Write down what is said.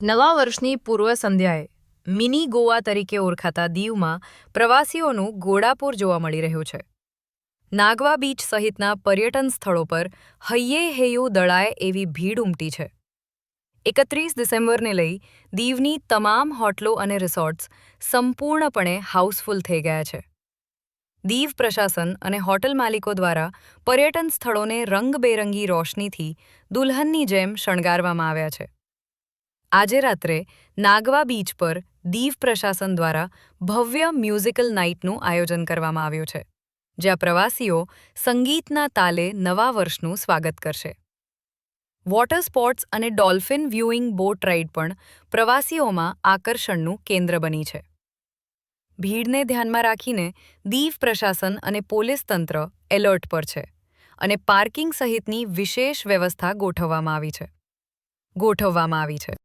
નવા વર્ષની પૂર્વ સંધ્યાએ મિની ગોવા તરીકે ઓળખાતા દીવમાં પ્રવાસીઓનું ઘોડાપૂર જોવા મળી રહ્યું છે. નાગવા બીચ સહિતના પર્યટન સ્થળો પર હૈયે હૈયું દળાય એવી ભીડ ઉમટી છે. 31 ડિસેમ્બરને લઈ દીવની તમામ હોટલો અને રિસોર્ટ્સ સંપૂર્ણપણે હાઉસફુલ થઈ ગયા છે. દીવ પ્રશાસન અને હોટલ માલિકો દ્વારા પર્યટન સ્થળોને રંગબેરંગી રોશનીથી દુલ્હનની જેમ શણગારવામાં આવ્યા છે. આજે રાત્રે નાગવા બીચ પર દીવ પ્રશાસન દ્વારા ભવ્ય મ્યુઝિકલ નાઇટનું આયોજન કરવામાં આવ્યું છે, જ્યાં પ્રવાસીઓ સંગીતના તાલે નવા વર્ષનું સ્વાગત કરશે. વોટર સ્પોર્ટ્સ અને ડોલ્ફિન વ્યુઇંગ બોટ રાઇડ પણ પ્રવાસીઓમાં આકર્ષણનું કેન્દ્ર બની છે. ભીડને ધ્યાનમાં રાખીને દીવ પ્રશાસન અને પોલીસ તંત્ર એલર્ટ પર છે અને પાર્કિંગ સહિતની વિશેષ વ્યવસ્થા ગોઠવવામાં આવી છે.